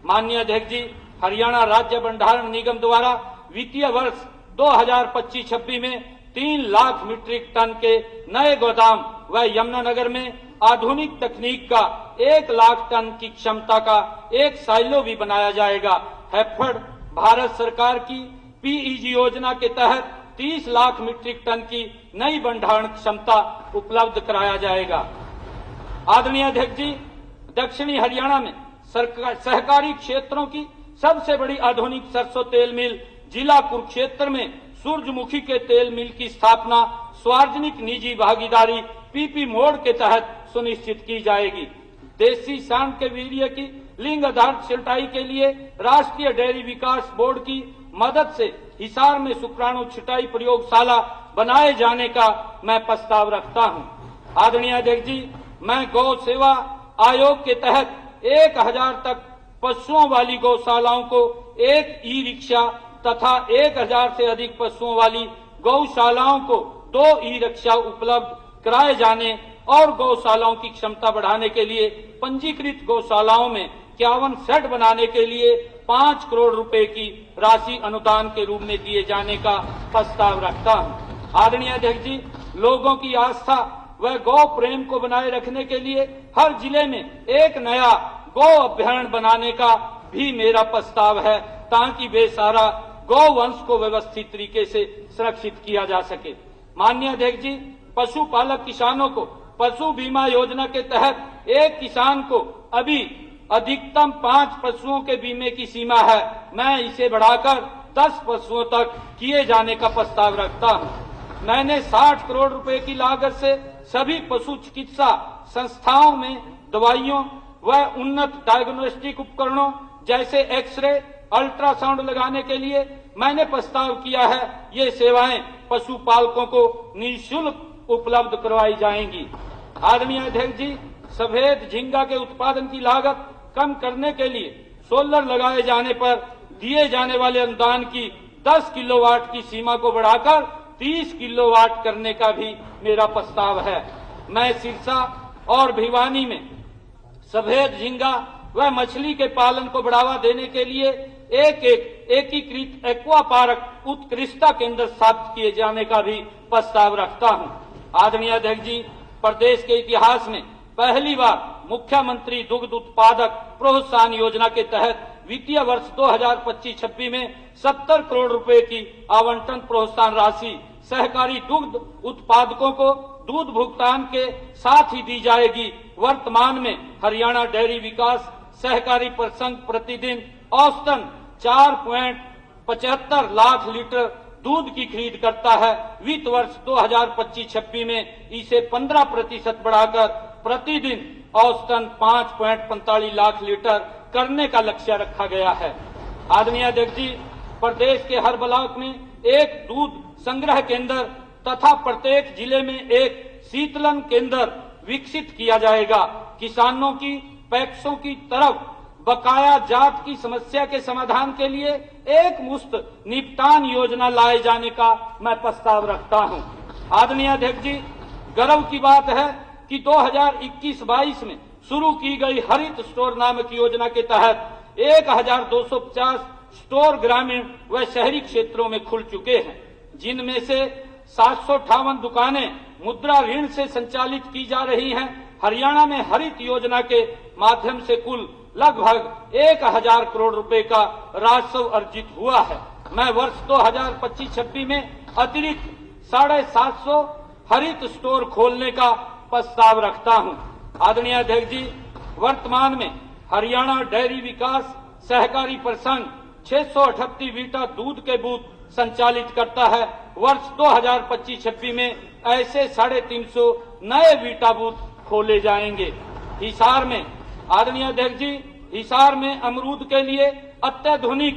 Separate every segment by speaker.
Speaker 1: माननीय अध्यक्ष जी, हरियाणा राज्य भंडारण निगम द्वारा वित्तीय वर्ष 2025-26 में 3 लाख मीट्रिक टन के नए गोदाम व यमुनानगर में आधुनिक तकनीक का 1 लाख टन की क्षमता का एक साइलो भी बनाया जाएगा। हैफेड भारत सरकार की पीईजी योजना के तहत 30 लाख मीट्रिक टन की नई भंडारण क्षमता उपलब्ध कराया जाएगा। आदरणीय अध्यक्ष जी, दक्षिणी हरियाणा में सहकारी क्षेत्रों की सबसे बड़ी आधुनिक सरसों तेल मिल जिला कुरुक्षेत्र में सूरजमुखी के तेल मिल की स्थापना सार्वजनिक निजी भागीदारी पीपी मोड के तहत सुनिश्चित की जाएगी। देसी सांड के वीर्य की लिंग आधारित छिटाई के लिए राष्ट्रीय डेयरी विकास बोर्ड की मदद से हिसार में शुक्राणु छिटाई प्रयोगशाला बनाए जाने का मैं प्रस्ताव रखता हूं। आदरणीय अध्यक्ष जी, मैं गौ सेवा आयोग के तहत 1000 तक पशुओं वाली गौशालाओं को एक ई रिक्शा तथा 1000 से अधिक पशुओं वाली गौशालाओं को 2 ई रिक्शा उपलब्ध कराए जाने और गौशालाओं की क्षमता बढ़ाने के लिए पंजीकृत गौशालाओं में 51 शेड बनाने के लिए 5 करोड़ रुपए की राशि अनुदान के रूप में दिए जाने का प्रस्ताव रखता हूं। आदरणीय अध्यक्ष जी, लोगों की आस्था व गौ प्रेम को बनाए रखने के लिए हर जिले में एक नया गौ अभ्यारण्य बनाने का भी मेरा प्रस्ताव है, ताकि बेसहारा गौ वंश को व्यवस्थित तरीके से सुरक्षित किया जा सके। माननीय अध्यक्ष जी, पशुपालक किसानों को पशु बीमा योजना के तहत एक किसान को अभी अधिकतम 5 पशुओं के बीमे की सीमा है। मैं इसे बढ़ाकर 10 पशुओं तक किए जाने का प्रस्ताव रखता हूं। मैंने 60 करोड़ रुपए की लागत से सभी पशु चिकित्सा संस्थाओं में दवाइयों व उन्नत डायग्नोस्टिक उपकरणों जैसे एक्सरे, अल्ट्रासाउंड लगाने के लिए मैंने प्रस्ताव किया है। ये सेवाएं पशुपालकों को निःशुल्क उपलब्ध करवाई जाएंगी। आदरणीय अध्यक्ष जी, सफेद झींगा के उत्पादन की लागत कम करने के लिए सोलर लगाए जाने पर दिए जाने वाले अनुदान की 10 किलोवाट की सीमा को बढ़ाकर 30 किलोवाट करने का भी मेरा प्रस्ताव है। मैं सिरसा और भिवानी में सफेद झींगा व मछली के पालन को बढ़ावा देने के लिए एक एकीकृत एक्वा पार्क उत्कृष्टता केंद्र स्थापित किए जाने का भी प्रस्ताव रखता हूं। आदरणीय अध्यक्ष जी, प्रदेश के इतिहास में पहली बार मुख्यमंत्री दुग्ध उत्पादक प्रोत्साहन योजना के तहत वित्तीय वर्ष 2025-26 में 70 करोड़ रुपए की आवंटन प्रोत्साहन राशि सहकारी दुग्ध उत्पादकों को दूध भुगतान के साथ ही दी जाएगी। वर्तमान में हरियाणा डेयरी विकास सहकारी परिसंघ प्रतिदिन औसतन 4.75 लाख लीटर दूध की खरीद करता है। वित्त वर्ष 2025-26 में इसे 15% बढ़ाकर प्रतिदिन औसतन 5.45 लाख लीटर करने का लक्ष्य रखा गया है। आदरणीय अध्यक्ष जी, प्रदेश के हर ब्लॉक में एक दूध संग्रह केंद्र तथा प्रत्येक जिले में एक शीतलन केंद्र विकसित किया जाएगा। किसानों की पैक्सों की तरफ बकाया जात की समस्या के समाधान के लिए एक मुफ्त निपटान योजना लाए जाने का मैं प्रस्ताव रखता हूं। आदरणीय अध्यक्ष जी, गर्व की बात है कि 2021-22 में शुरू की गई हरित स्टोर नामक योजना के तहत 1250 स्टोर ग्रामीण व शहरी क्षेत्रों में खुल चुके हैं, जिनमें से 758 दुकानें मुद्रा ऋण से संचालित की जा रही हैं। हरियाणा में हरित योजना के माध्यम से कुल लगभग 1000 करोड़ रुपए का राजस्व अर्जित हुआ है। मैं वर्ष 2025-26 में अतिरिक्त 750 हरित स्टोर खोलने का प्रस्ताव रखता हूं। आदरणीय अध्यक्ष जी, वर्तमान में हरियाणा डेयरी विकास सहकारी परिसंघ 638 वीटा दूध के बूथ संचालित करता है। वर्ष 2025-26 में ऐसे 350 नए वीटा बूथ खोले जाएंगे। हिसार में आदरणीय अध्यक्ष जी, हिसार में अमरूद के लिए अत्याधुनिक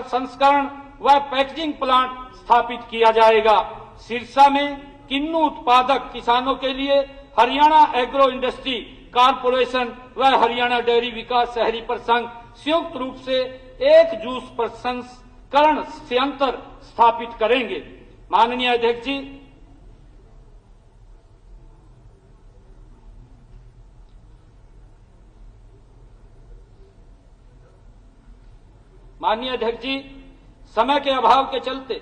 Speaker 1: संस्करण व पैकेजिंग प्लांट स्थापित किया जाएगा। सिरसा में किन्नू उत्पादक किसानों के लिए हरियाणा एग्रो इंडस्ट्री कारपोरेशन व हरियाणा डेयरी विकास शहरी परिसंघ संयुक्त रूप से एक जूस प्रसंस्करण संयंत्र स्थापित करेंगे। माननीय अध्यक्ष जी, माननीय अध्यक्ष जी, समय के अभाव के चलते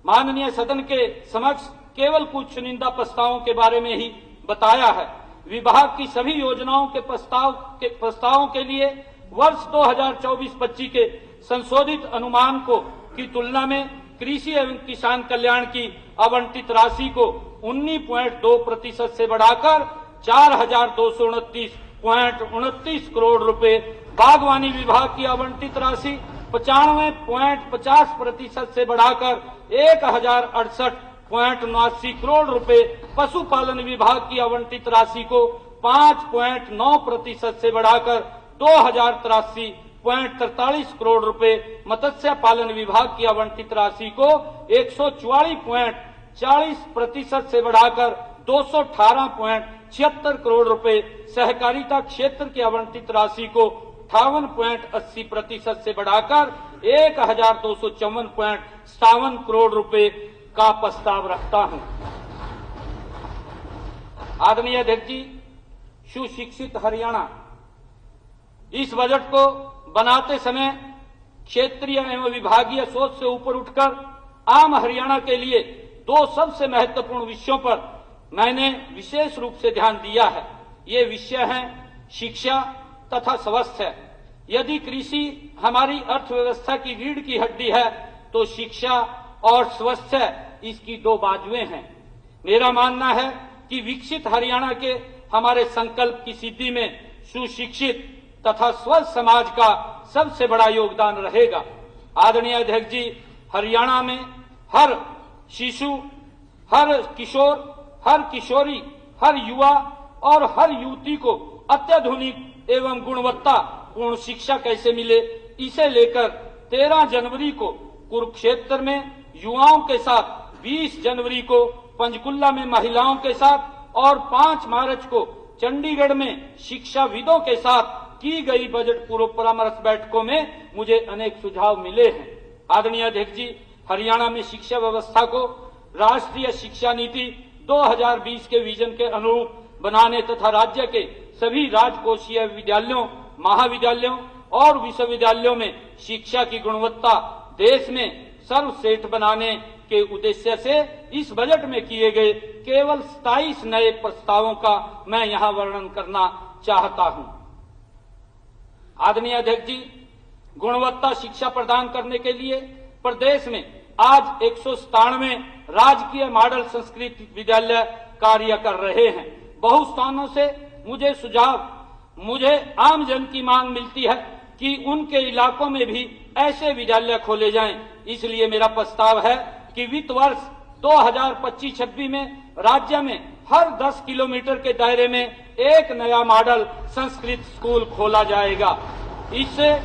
Speaker 1: माननीय सदन के समक्ष केवल कुछ चुनिंदा प्रस्तावों के बारे में ही बताया है। विभाग की सभी योजनाओं के प्रस्तावों के लिए वर्ष 2024-25 के संशोधित अनुमान की तुलना में कृषि एवं किसान कल्याण की आवंटित राशि को 19.2% से बढ़ाकर 4,229.29 करोड़ रुपए, बागवानी विभाग की आवंटित राशि 95.50% से बढ़ाकर 1,068.79 करोड़ रुपए, पशुपालन विभाग की आवंटित राशि को 5.9% से बढ़ाकर 2,083.43 करोड़ रुपए, मत्स्य पालन विभाग की आवंटित राशि को 144.40% से बढ़ाकर 218.76 करोड़ रुपए, सहकारिता क्षेत्र की आवंटित राशि को 58.80% से बढ़ाकर 1,254.57 करोड़ रुपए का प्रस्ताव रखता हूं। आदरणीय अध्यक्ष जी, सुशिक्षित हरियाणा इस बजट को बनाते समय क्षेत्रीय एवं विभागीय सोच से ऊपर उठकर आम हरियाणा के लिए दो सबसे महत्वपूर्ण विषयों पर मैंने विशेष रूप से ध्यान दिया है। ये विषय हैं शिक्षा तथा स्वास्थ्य। यदि कृषि हमारी अर्थव्यवस्था की रीढ़ की हड्डी है तो शिक्षा और स्वास्थ्य इसकी दो बाजुएं हैं। मेरा मानना है कि विकसित हरियाणा के हमारे संकल्प की सिद्धि में सुशिक्षित तथा स्वस्थ समाज का सबसे बड़ा योगदान रहेगा। आदरणीय अध्यक्ष जी, हरियाणा में हर शिशु, हर किशोर, हर किशोरी, हर युवा और हर युवती को अत्याधुनिक एवं गुणवत्तापूर्ण शिक्षा कैसे मिले, इसे लेकर 13 जनवरी को कुरुक्षेत्र में युवाओं के साथ, 20 जनवरी को पंचकुला में महिलाओं के साथ और 5 मार्च को चंडीगढ़ में शिक्षाविदों के साथ की गई बजट पूर्व परामर्श बैठकों में मुझे अनेक सुझाव मिले हैं। आदरणीय अध्यक्ष जी, हरियाणा में शिक्षा व्यवस्था को राष्ट्रीय शिक्षा नीति 2020 के विजन के अनुरूप बनाने तथा राज्य के सभी राजकोषीय विद्यालयों, महाविद्यालयों और विश्वविद्यालयों में शिक्षा की गुणवत्ता देश में सर्वश्रेष्ठ बनाने के उद्देश्य से इस बजट में किए गए केवल 27 नए प्रस्तावों का मैं यहां वर्णन करना चाहता हूं। आदरणीय अध्यक्ष जी, गुणवत्ता शिक्षा प्रदान करने के लिए प्रदेश में आज 197 राजकीय मॉडल संस्कृत विद्यालय कार्य कर रहे हैं। बहु स्थानों से मुझे आम जन की मांग मिलती है कि उनके इलाकों में भी ऐसे विद्यालय खोले जाएं। इसलिए मेरा प्रस्ताव है कि वित्त वर्ष 2025-26 में राज्य में हर 10 किलोमीटर के दायरे में एक नया मॉडल संस्कृत स्कूल खोला जाएगा। इससे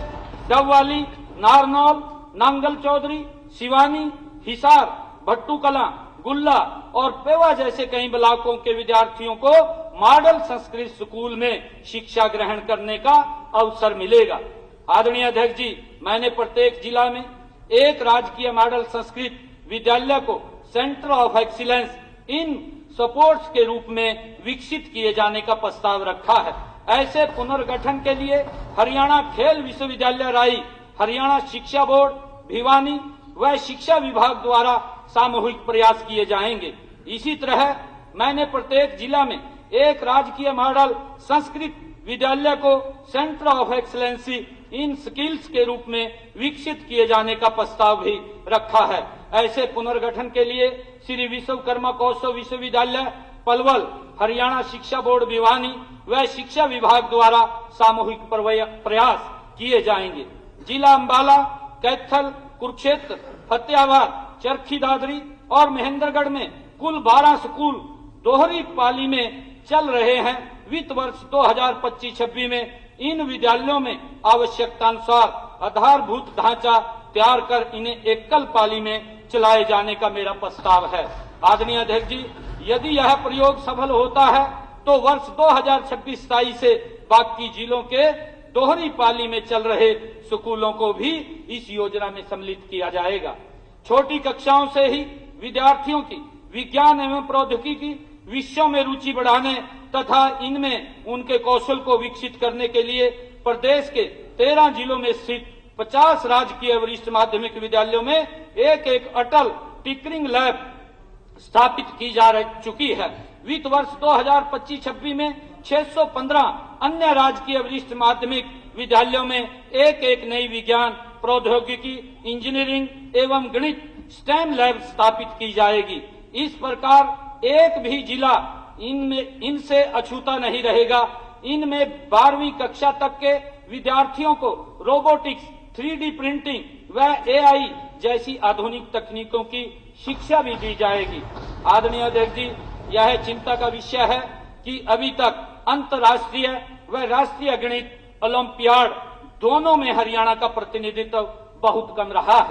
Speaker 1: डबवाली, नारनौल, नांगल चौधरी, सिवानी, हिसार, भट्टूकला, गुल्ला और पेवा जैसे कई ब्लॉकों के विद्यार्थियों को मॉडल संस्कृत स्कूल में शिक्षा ग्रहण करने का अवसर मिलेगा। आदरणीय अध्यक्ष जी, मैंने प्रत्येक जिला में एक राजकीय मॉडल संस्कृत विद्यालय को centre of excellence in sports के रूप में विकसित किए जाने का प्रस्ताव रखा है। ऐसे पुनर्गठन के लिए हरियाणा खेल विश्वविद्यालय राई, हरियाणा शिक्षा बोर्ड भिवानी व शिक्षा विभाग द्वारा सामूहिक प्रयास किए जाएंगे। इसी तरह मैंने प्रत्येक जिला में एक राजकीय मॉडल संस्कृत विद्यालय को centre of excellency in skills के रूप में विकसित किए जाने का प्रस्ताव भी रखा है। ऐसे पुनर्गठन के लिए श्री विश्वकर्मा कौशल विश्वविद्यालय पलवल, हरियाणा शिक्षा बोर्ड भिवानी व शिक्षा विभाग द्वारा सामूहिक प्रयास किए जाएंगे। जिला अंबाला, कैथल, कुरुक्षेत्र, फतेहाबाद, चरखी दादरी और महेंद्रगढ़ में कुल 12 स्कूल दोहरी पाली में चल रहे हैं। वित्त वर्ष 2025-26 में इन विद्यालयों में आवश्यकतानुसार आधारभूत ढांचा तैयार कर इन्हें एकल पाली में चलाए जाने का मेरा प्रस्ताव है। आदरणीय अध्यक्ष जी, यदि यह प्रयोग सफल होता है तो वर्ष 2026-27 से बाकी जिलों के दोहरी पाली में चल रहे स्कूलों को भी इस योजना में सम्मिलित किया जाएगा। छोटी कक्षाओं से ही विद्यार्थियों की विज्ञान एवं प्रौद्योगिकी विषयों में रुचि बढ़ाने तथा इनमें उनके कौशल को विकसित करने के लिए प्रदेश के 13 जिलों में स्थित 50 राजकीय वरिष्ठ माध्यमिक विद्यालयों में एक एक अटल टिंकरिंग लैब स्थापित की जा चुकी है। वित्त वर्ष 2025-26 में 615 अन्य राजकीय वरिष्ठ माध्यमिक विद्यालयों में एक एक नई विज्ञान, प्रौद्योगिकी, इंजीनियरिंग एवं गणित स्टेम लैब स्थापित की जाएगी। इस प्रकार एक भी जिला इनसे अछूता नहीं रहेगा। इनमें 12वीं कक्षा तक के विद्यार्थियों को रोबोटिक्स, 3D प्रिंटिंग व AI जैसी आधुनिक तकनीकों की शिक्षा भी दी जाएगी। आदरणीय अध्यक्ष जी, यह चिंता का विषय है कि अभी तक अंतर्राष्ट्रीय व राष्ट्रीय गणित ओलंपियाड दोनों में हरियाणा का प्रतिनिधित्व बहुत कम रहा है।